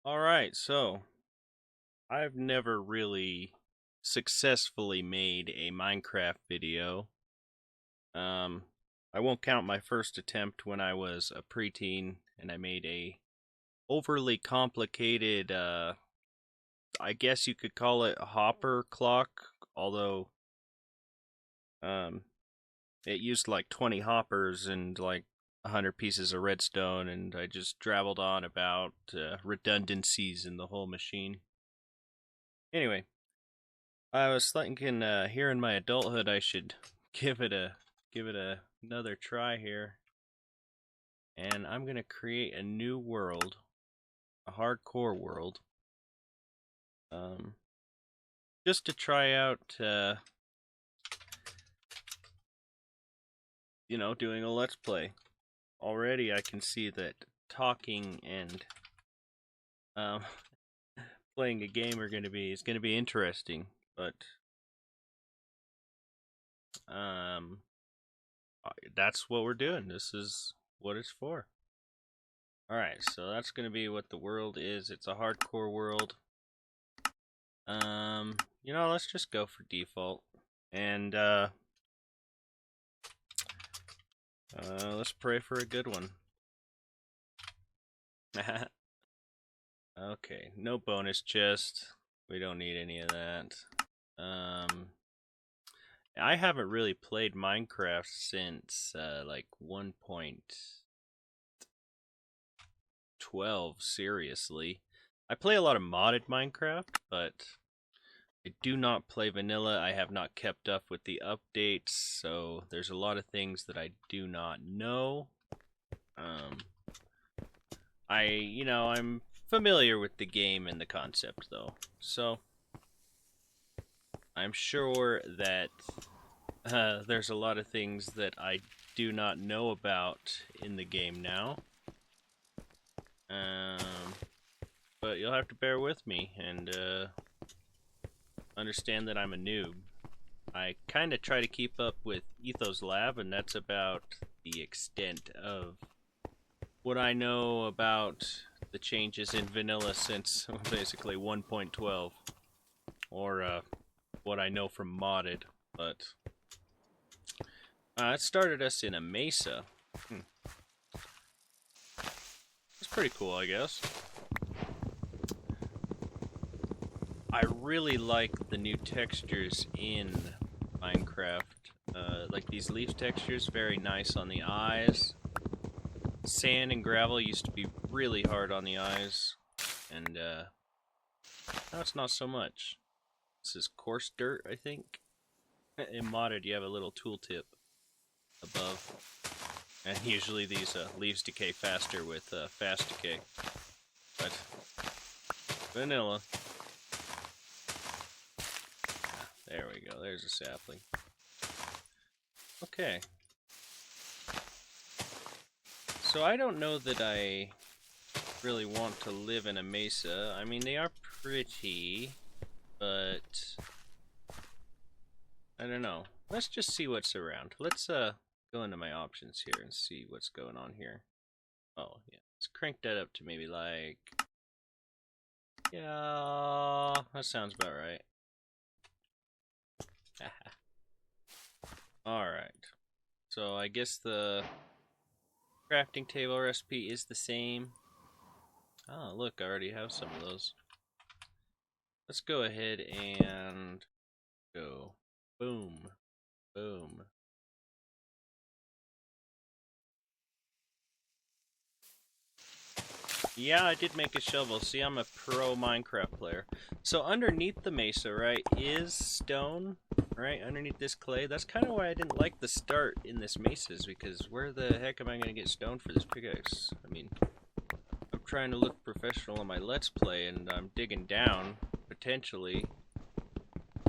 Alright, so I've never really successfully made a Minecraft video. Um, I won't count my first attempt when I was a preteen and I made a overly complicated, I guess you could call it a hopper clock, although um, it used like 20 hoppers and like 100 pieces of redstone, and I just dravelled on about redundancies in the whole machine. Anyway, I was thinking here in my adulthood I should give it another try here. And I'm gonna create a new world, a hardcore world. Um just to try out doing a let's play. Already I can see that talking and um playing a game is gonna be interesting, but um that's what we're doing. This is what it's for. Alright, so that's gonna be what the world is. It's a hardcore world. Let's just go for default. And let's pray for a good one. Okay, no bonus chest. We don't need any of that. I haven't really played Minecraft since like 1.12, seriously. I play a lot of modded Minecraft, but I do not play vanilla. I have not kept up with the updates, so there's a lot of things that I do not know. I'm familiar with the game and the concept, though. So, I'm sure that there's a lot of things that I do not know about in the game now. But you'll have to bear with me and understand that I'm a noob. I kind of try to keep up with Ethos Lab, and that's about the extent of what I know about the changes in vanilla since basically 1.12, or what I know from modded. But it started us in a mesa. It's pretty cool, I guess. I really like the new textures in Minecraft. Like these leaf textures, very nice on the eyes. Sand and gravel used to be really hard on the eyes, and now it's not so much. This is coarse dirt, I think. In modded, you have a little tooltip above, and usually these leaves decay faster with fast decay. But vanilla. There we go. There's a sapling. Okay. So I don't know that I really want to live in a mesa. I mean, they are pretty, but I don't know. Let's just see what's around. Let's go into my options here and see what's going on here. Oh, yeah. Let's crank that up to maybe like... Yeah, that sounds about right. Alright. So I guess the crafting table recipe is the same. Oh, look, I already have some of those. Let's go ahead and go. Boom. Boom. Yeah, I did make a shovel. See, I'm a pro Minecraft player. So underneath the mesa, right, is stone, right? Underneath this clay. That's kind of why I didn't like the start in this mesa, is because where the heck am I going to get stone for this pickaxe? I mean, I'm trying to look professional on my Let's Play, and I'm digging down, potentially,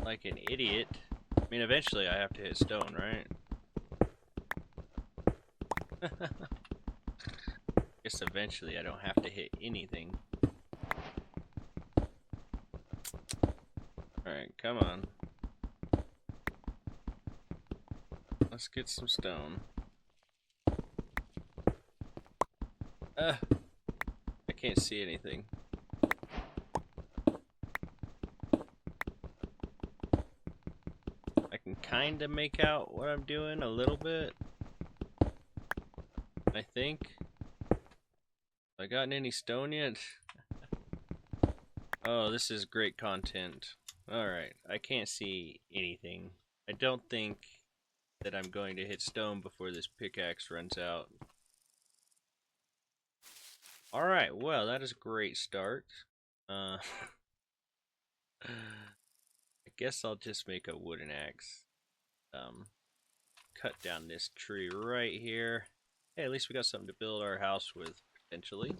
like an idiot. I mean, eventually I have to hit stone, right? Guess eventually I don't have to hit anything. Alright, come on. Let's get some stone. I can't see anything. kind of make out what I'm doing a little bit. I think. Have I gotten any stone yet? Oh, this is great content. Alright, I can't see anything. I don't think that I'm going to hit stone before this pickaxe runs out. Alright, well, that is a great start. I guess I'll just make a wooden axe. Cut down this tree right here. Hey, at least we got something to build our house with, potentially.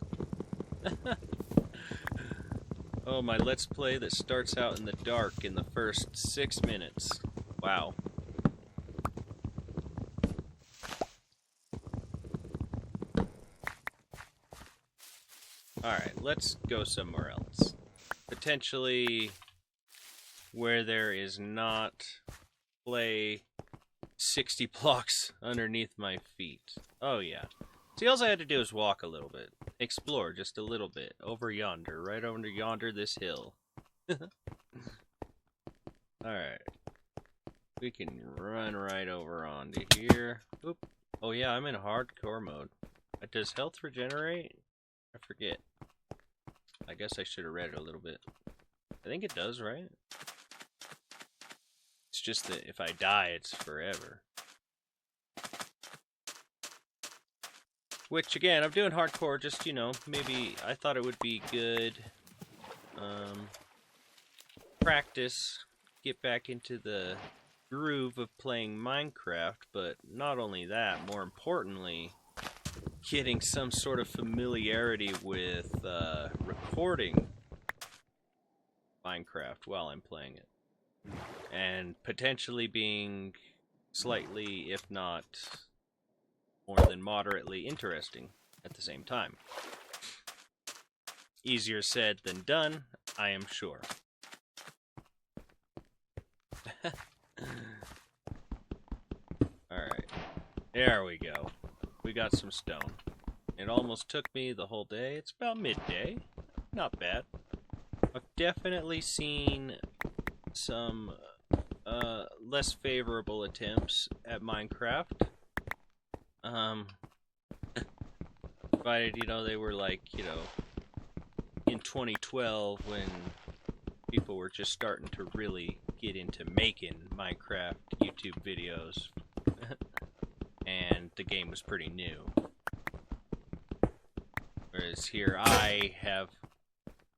Oh, my Let's Play that starts out in the dark in the first 6 minutes. Wow. Alright, let's go somewhere else. Potentially where there is not clay 60 blocks underneath my feet. Oh yeah. See, all I had to do was walk a little bit. Explore just a little bit. Over yonder. Right over yonder, this hill. Alright. We can run right over onto here. Oop. Oh yeah, I'm in hardcore mode. Does health regenerate? I forget. I guess I should have read it a little bit. I think it does, right? It's just that if I die, it's forever. Which, again, I'm doing hardcore, just, you know, maybe I thought it would be good. Practice, get back into the groove of playing Minecraft, but not only that, more importantly, getting some sort of familiarity with recording Minecraft while I'm playing it. And potentially being slightly, if not more than moderately interesting at the same time. Easier said than done, I am sure. Alright, there we go. We got some stone. It almost took me the whole day. It's about midday. Not bad. I've definitely seen some less favorable attempts at Minecraft. Provided, you know, they were like, you know, in 2012 when people were just starting to really get into making Minecraft YouTube videos. And the game was pretty new. Whereas here I have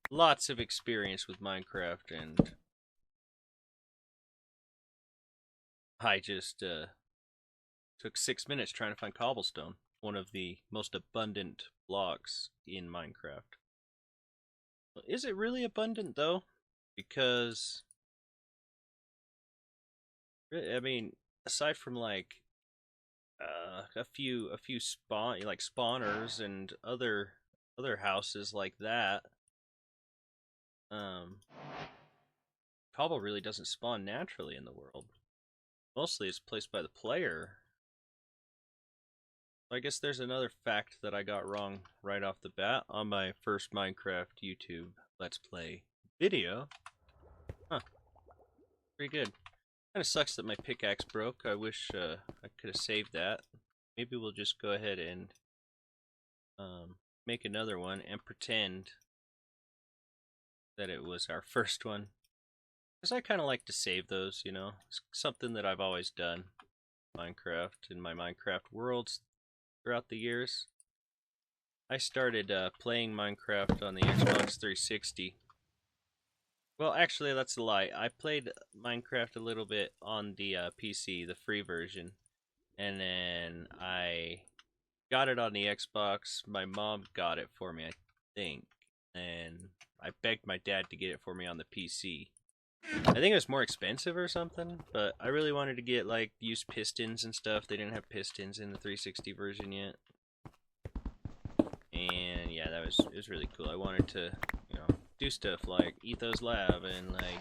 lots of experience with Minecraft, and I just took 6 minutes trying to find cobblestone, one of the most abundant blocks in Minecraft. Is it really abundant though? Because I mean, aside from like a few spawners and other houses like that, Cobble really doesn't spawn naturally in the world. Mostly it's placed by the player. I guess there's another fact that I got wrong right off the bat on my first Minecraft YouTube Let's Play video. Huh. Pretty good. Kinda sucks that my pickaxe broke. I wish I could have saved that. Maybe we'll just go ahead and make another one and pretend that it was our first one. Because I kind of like to save those, you know. It's something that I've always done. Minecraft, in my Minecraft worlds throughout the years. I started playing Minecraft on the Xbox 360. Well, actually, that's a lie. I played Minecraft a little bit on the PC, the free version. And then I got it on the Xbox. My mom got it for me, I think. And I begged my dad to get it for me on the PC. I think it was more expensive or something, but I really wanted to get, like, use pistons and stuff. They didn't have pistons in the 360 version yet. And yeah, it was really cool. I wanted to, you know, do stuff like Ethos Lab and like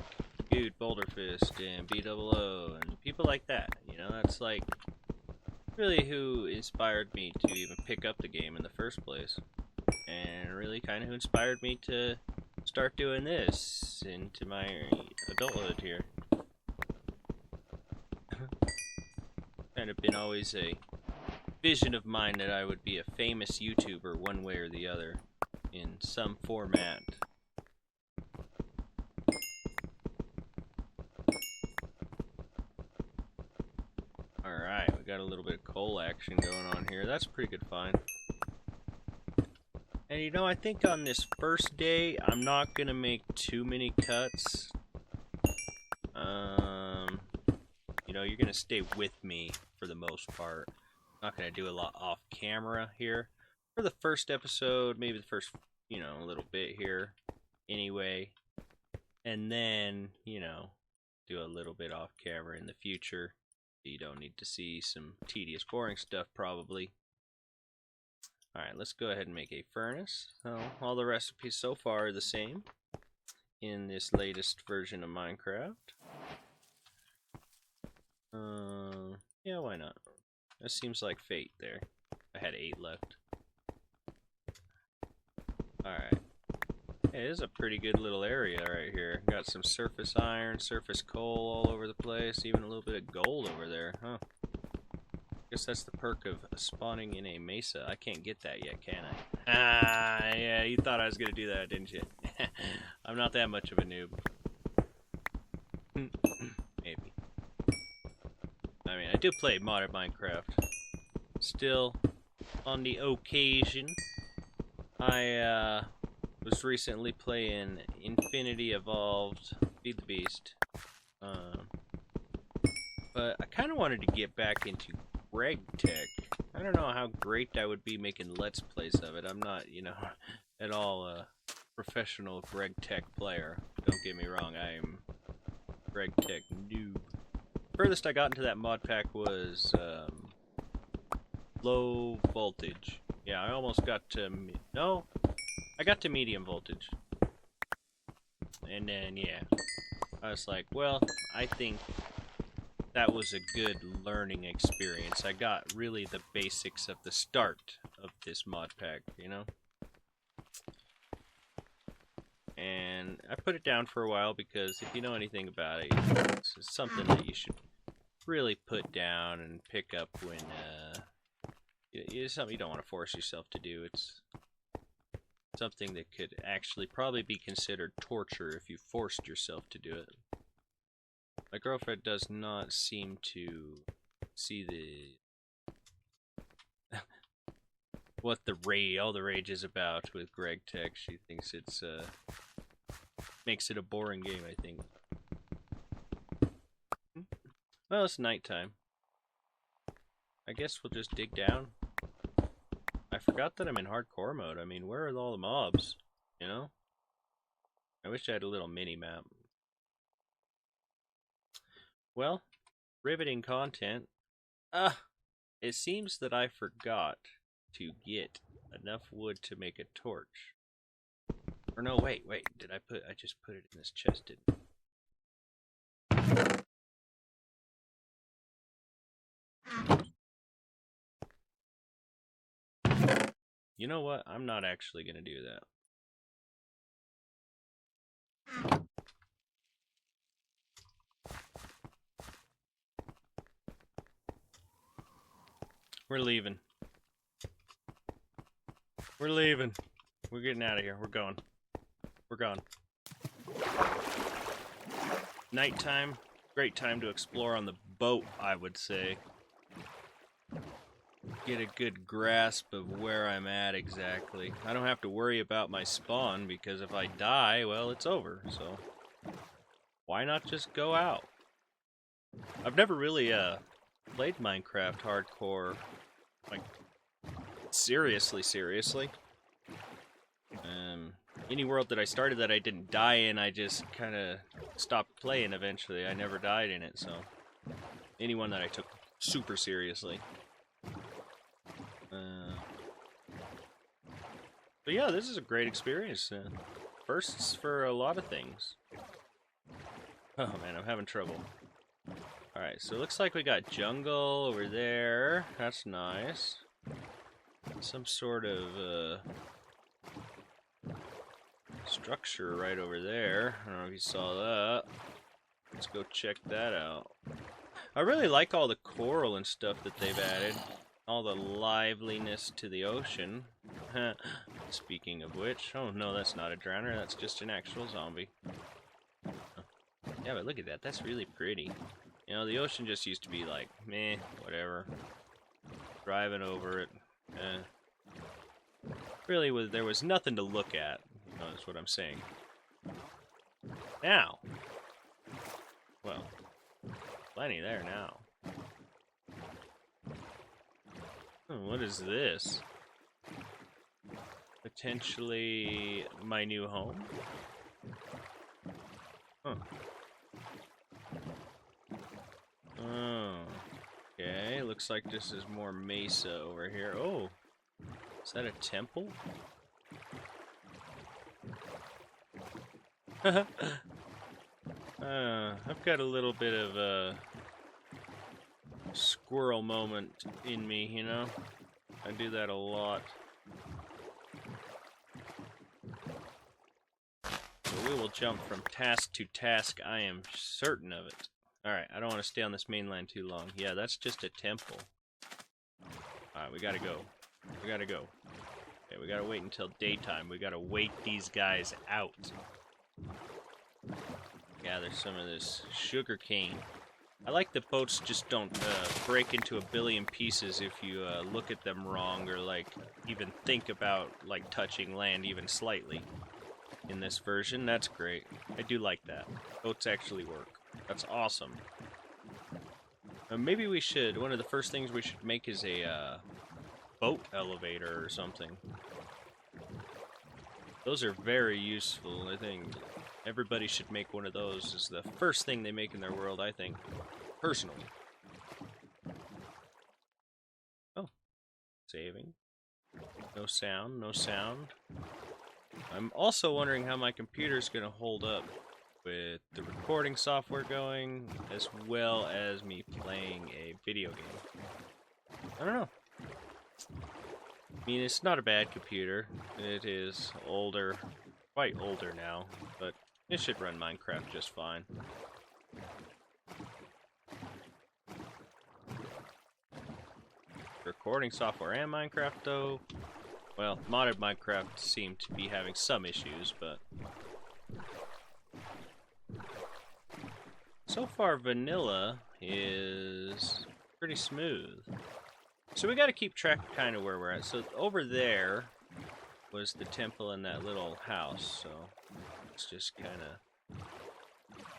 Good Boulder Fist and B00 and people like that. You know, that's like really who inspired me to even pick up the game in the first place. And really kind of who inspired me to start doing this into my adulthood here. Kind of been always a vision of mine that I would be a famous YouTuber one way or the other in some format. Alright, we got a little bit of coal action going on here. That's a pretty good find. And you know, I think on this first day, I'm not gonna make too many cuts. You know, you're gonna stay with me for the most part. Not gonna do a lot off camera here. For the first episode, maybe the first, you know, a little bit here. Anyway. And then, you know, do a little bit off camera in the future. You don't need to see some tedious, boring stuff, probably. Alright, let's go ahead and make a furnace. So, all the recipes so far are the same in this latest version of Minecraft. Yeah, why not? That seems like fate there. I had 8 left. Alright. Hey, this is a pretty good little area right here. Got some surface iron, surface coal all over the place, even a little bit of gold over there, huh? Guess that's the perk of spawning in a mesa. I can't get that yet, can I? Ah, yeah, you thought I was gonna do that, didn't you? I'm not that much of a noob. Maybe. I mean, I do play modded Minecraft. Still, on the occasion, I was recently playing Infinity Evolved, Feed the Beast. But I kind of wanted to get back into Greg Tech. I don't know how great I would be making Let's Plays of it. I'm not, you know, at all a professional Greg Tech player. Don't get me wrong, I am Greg Tech noob. Furthest I got into that mod pack was low voltage. Yeah, I almost got to... No, I got to medium voltage. And then, yeah, I was like, well, I think that was a good learning experience. I got really the basics of the start of this mod pack, you know? And I put it down for a while because if you know anything about it, it's something that you should really put down and pick up when, it's something you don't want to force yourself to do. It's something that could actually probably be considered torture if you forced yourself to do it. My girlfriend does not seem to see the what all the rage is about with Greg Tech. She thinks it's makes it a boring game, I think. Well, it's nighttime. I guess we'll just dig down. I forgot that I'm in hardcore mode. I mean, where are all the mobs? You know? I wish I had a little mini-map. Well, riveting content. It seems that I forgot to get enough wood to make a torch. Or no, wait. Did I just put it in this chest, didn't I? You know what? I'm not actually going to do that. We're leaving. We're leaving. We're getting out of here. We're going. We're gone. Nighttime. Great time to explore on the boat, I would say. Get a good grasp of where I'm at exactly. I don't have to worry about my spawn because if I die, well, it's over. So why not just go out? I've never really played Minecraft hardcore, like seriously. Any world that I started that I didn't die in, I just kind of stopped playing eventually. I never died in it, so anyone that I took super seriously. But yeah, this is a great experience. Firsts for a lot of things. Oh man, I'm having trouble. Alright, so it looks like we got jungle over there. That's nice. Some sort of structure right over there. I don't know if you saw that. Let's go check that out. I really like all the coral and stuff that they've added. All the liveliness to the ocean. Speaking of which, oh no, that's not a drowner, that's just an actual zombie. Yeah, but look at that, that's really pretty. You know, the ocean just used to be like, meh, whatever. Driving over it. Really, there was nothing to look at. You know, that's what I'm saying. Now. Well, plenty there now. What is this? Potentially my new home? Huh. Oh. Okay, looks like this is more mesa over here. Oh. Is that a temple? I've got a little bit of a squirrel moment in me, you know? I do that a lot. So we will jump from task to task, I am certain of it. Alright, I don't want to stay on this mainland too long. Yeah, that's just a temple. Alright, we gotta go. We gotta go. Okay, we gotta wait until daytime. We gotta wait these guys out. Gather some of this sugar cane. I like that boats just don't break into a billion pieces if you look at them wrong or like even think about like touching land even slightly. In this version, that's great. I do like that. Boats actually work. That's awesome. Maybe we should, one of the first things we should make is a boat elevator or something. Those are very useful, I think. Everybody should make one of those. It's the first thing they make in their world, I think. Personally. Oh. Saving. No sound, no sound. I'm also wondering how my computer's going to hold up with the recording software going, as well as me playing a video game. I don't know. I mean, it's not a bad computer. It is older, quite older now, but it should run Minecraft just fine. Recording software and Minecraft, though, well, modded Minecraft seemed to be having some issues, but so far vanilla is pretty smooth. So we got to keep track of kind of where we're at. So over there was the temple in that little house, so let's just kind of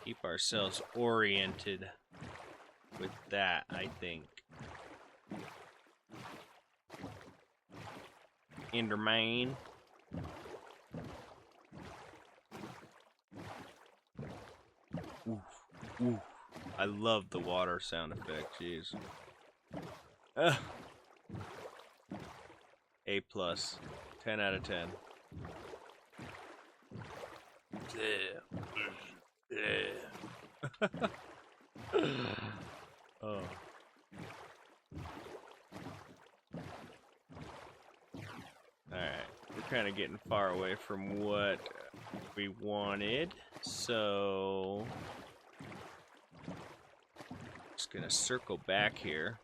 keep ourselves oriented with that, I think. Enderman. Oof, oof. I love the water sound effect, jeez. A+. 10 out of 10. Oh. Alright, we're kind of getting far away from what we wanted, so just gonna circle back here.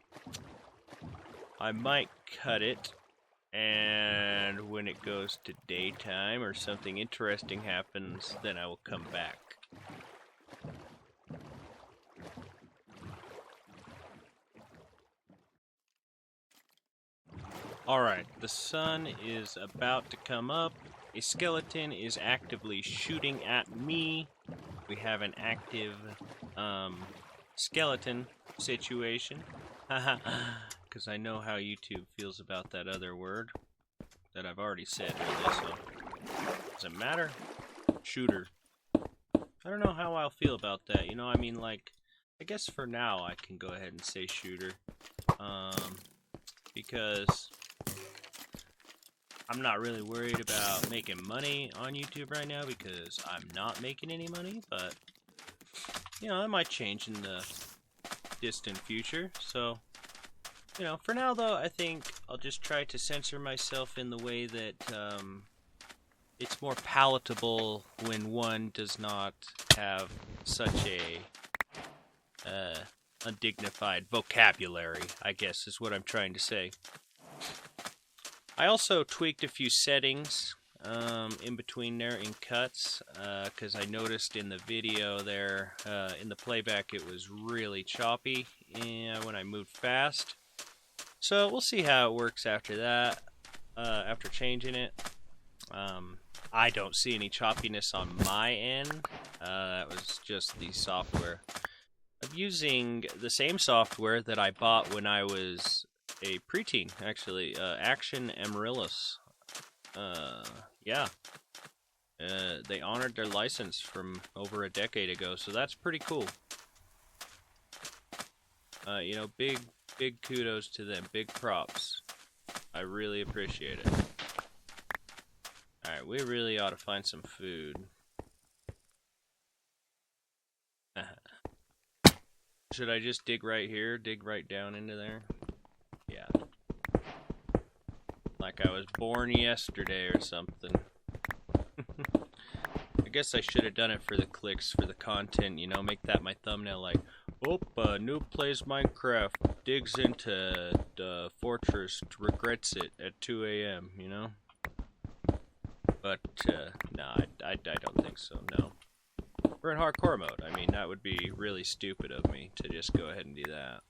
I might cut it, and when it goes to daytime or something interesting happens, then I will come back. Alright, the sun is about to come up. A skeleton is actively shooting at me. We have an active skeleton situation. Haha, because I know how YouTube feels about that other word that I've already said, really, so doesn't matter. Shooter. I don't know how I'll feel about that, you know, I mean, like, I guess for now I can go ahead and say shooter, because I'm not really worried about making money on YouTube right now because I'm not making any money, but, you know, that might change in the distant future, so, you know, for now, though, I think I'll just try to censor myself in the way that, it's more palatable when one does not have such a, undignified vocabulary, I guess is what I'm trying to say. I also tweaked a few settings in between there in cuts, because I noticed in the video there, in the playback, it was really choppy when I moved fast. So we'll see how it works after that, after changing it. I don't see any choppiness on my end. That was just the software. I'm using the same software that I bought when I was a preteen, actually. Action Amaryllis. Yeah. They honored their license from over a decade ago, so that's pretty cool. You know, big kudos to them. Big props. I really appreciate it. Alright, we really ought to find some food. Should I just dig right here? Dig right down into there? Yeah. Like I was born yesterday or something. I guess I should have done it for the clicks, for the content, you know, make that my thumbnail, like, oh, noob plays Minecraft, digs into the fortress, regrets it at 2 a.m., you know? But, no, I don't think so, no. We're in hardcore mode. I mean, that would be really stupid of me to just go ahead and do that.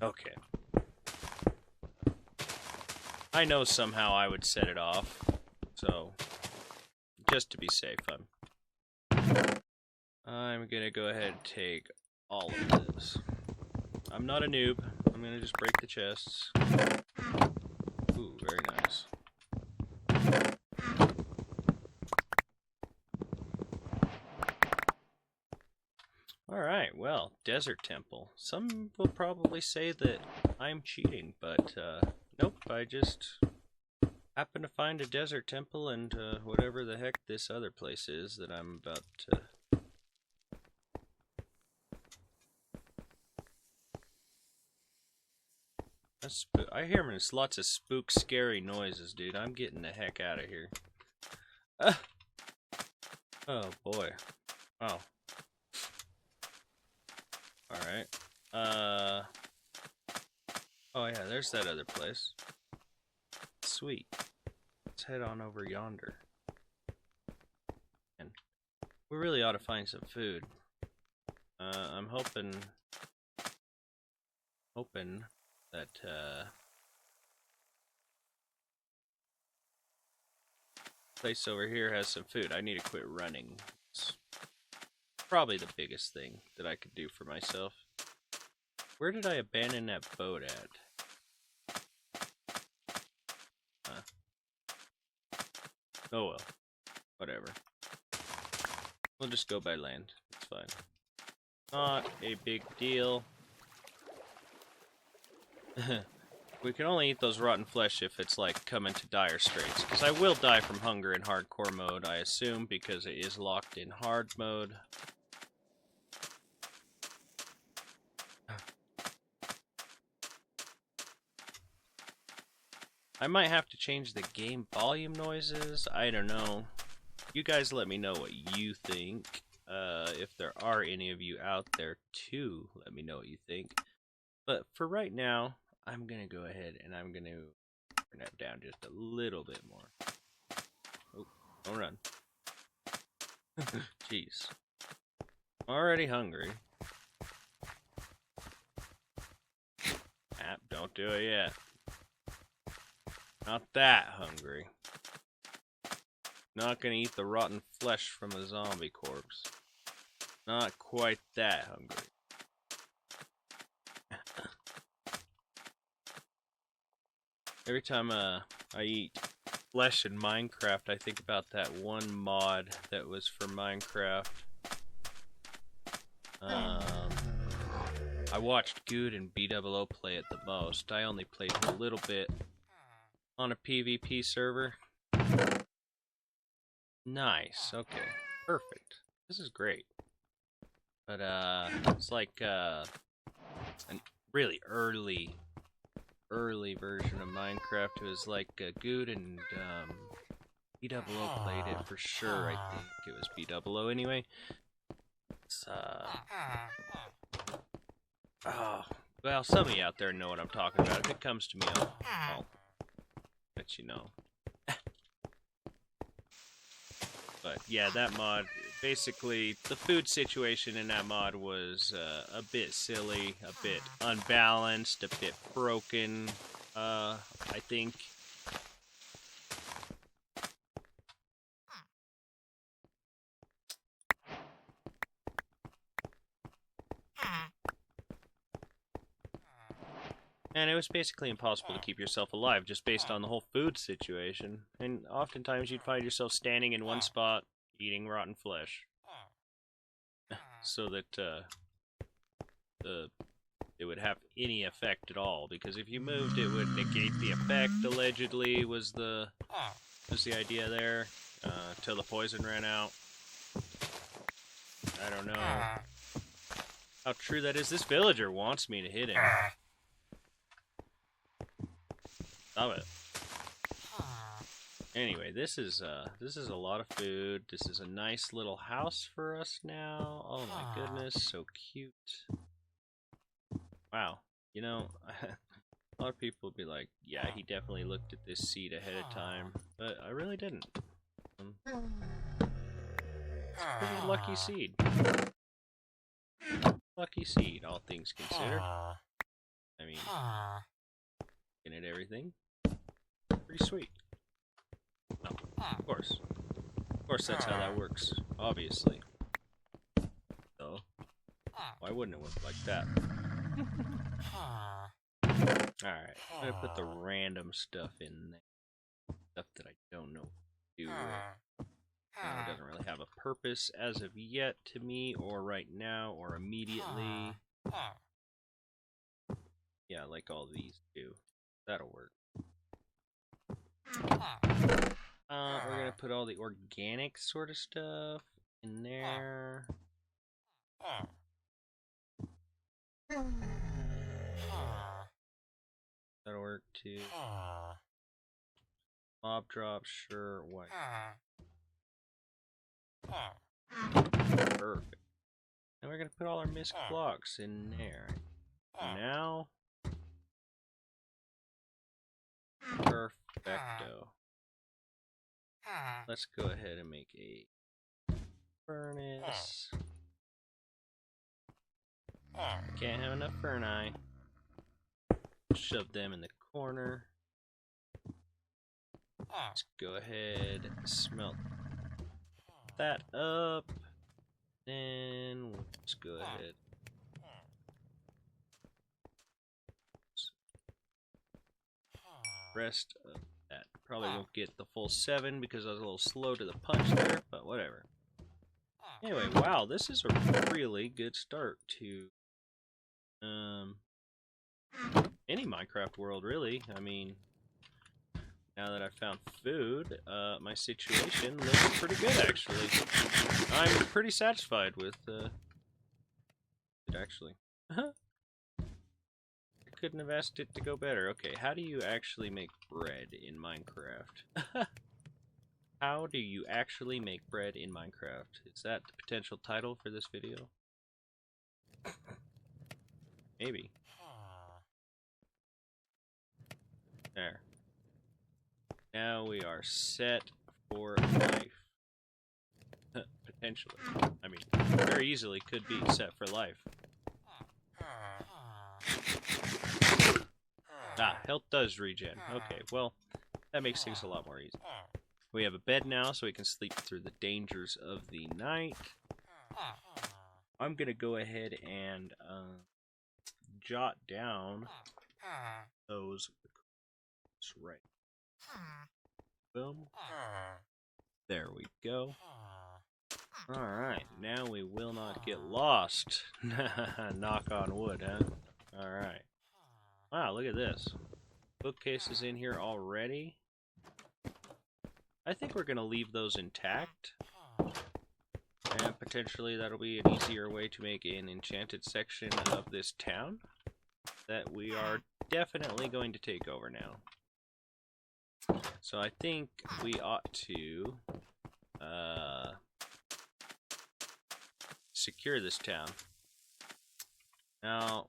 Okay. I know somehow I would set it off, so just to be safe, I'm gonna go ahead and take all of this. I'm not a noob. I'm gonna just break the chests. Ooh, very nice. Alright, well, Desert Temple. Some will probably say that I'm cheating, but nope, I just happened to find a Desert Temple and whatever the heck this other place is that I'm about to... I hear lots of spook, scary noises, dude. I'm getting the heck out of here. Oh, boy. Oh. Alright. Oh, yeah, there's that other place. Sweet. Let's head on over yonder. And we really ought to find some food. I'm hoping that, place over here has some food. I need to quit running. It's probably the biggest thing that I could do for myself. Where did I abandon that boat at? Oh well. Whatever. We'll just go by land. It's fine. Not a big deal. We can only eat those rotten flesh if it's like coming to dire straits. Because I will die from hunger in hardcore mode, I assume, because it is locked in hard mode. I might have to change the game volume noises. I don't know. You guys let me know what you think. If there are any of you out there too, let me know what you think. But for right now, I'm going to go ahead and I'm going to turn that down just a little bit more. Oh, don't run. Jeez. Already hungry. Don't do it yet. Not that hungry. Not gonna eat the rotten flesh from a zombie corpse. Not quite that hungry. Every time I eat flesh in Minecraft, I think about that one mod that was for Minecraft. I watched Good and BOO play it the most. I only played a little bit on a PvP server. Nice, okay. Perfect. This is great. But, it's like, a really early version of Minecraft. It was like, Good and, B-double-O played it for sure, I think. It was B-double-O anyway. It's, oh, well, some of you out there know what I'm talking about. If it comes to me, I'll let you know. But yeah, that mod, basically, the food situation in that mod was a bit silly, a bit unbalanced, a bit broken, I think. And it was basically impossible to keep yourself alive just based on the whole food situation. And oftentimes you'd find yourself standing in one spot, eating rotten flesh. So that it would have any effect at all. Because if you moved, it would negate the effect, allegedly, was the idea there. Till the poison ran out. I don't know how true that is. This villager wants me to hit him. Love it. Anyway, this is a lot of food. This is a nice little house for us now. Oh my goodness, so cute. Wow. You know, a lot of people would be like, yeah, he definitely looked at this seed ahead of time, but I really didn't. It's a pretty lucky seed. Lucky seed, all things considered. I mean, looking at everything, pretty sweet. No, of course. Of course that's how that works, obviously. So, why wouldn't it work like that? Alright, I'm gonna put the random stuff in there. Stuff that I don't know what to do with. It doesn't really have a purpose as of yet to me, or right now, or immediately. Yeah, like all these do. That'll work. We're gonna put all the organic sort of stuff in there. That'll work too. Mob drop, sure, what? Perfect. And we're gonna put all our misc blocks in there. Now, perfecto. Let's go ahead and make a furnace. Can't have enough ferni. Shove them in the corner. Let's go ahead and smelt that up. Then let's go ahead. Rest of that. Probably won't get the full 7 because I was a little slow to the punch there, but whatever. Anyway, wow, this is a really good start to any Minecraft world, really. I mean, now that I've found food, my situation looks pretty good, actually. I'm pretty satisfied with it, actually. I couldn't have asked it to go better. Okay, how do you actually make bread in Minecraft? How do you actually make bread in Minecraft? Is that the potential title for this video? Maybe. There. Now we are set for life. Potentially. I mean, very easily could be set for life. Ah, health does regen. Okay, well, that makes things a lot more easy. We have a bed now, so we can sleep through the dangers of the night. I'm gonna go ahead and jot down those right. Boom. There we go. Alright, now we will not get lost. Knock on wood, huh? Alright. Wow, look at this. Bookcase is in here already. I think we're going to leave those intact. And potentially that'll be an easier way to make an enchanted section of this town that we are definitely going to take over now. So I think we ought to secure this town. Now,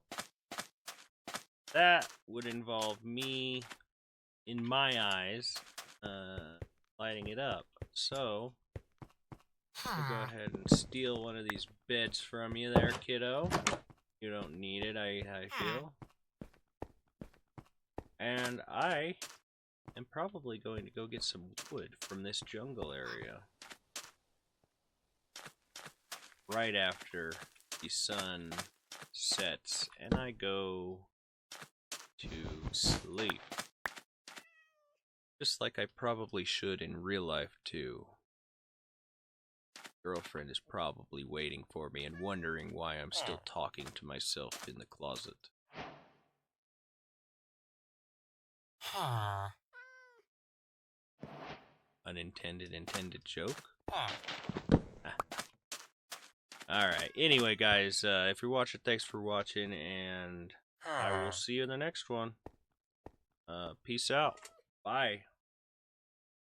that would involve me, in my eyes, lighting it up. So, I'll go ahead and steal one of these beds from you there, kiddo. You don't need it, I feel. And I am probably going to go get some wood from this jungle area. Right after the sun sets and I go to sleep. Just like I probably should in real life too. Girlfriend is probably waiting for me and wondering why I'm still talking to myself in the closet. Unintended intended joke? Alright, anyway guys, if you're watching, thanks for watching, and I will see you in the next one. Peace out. Bye.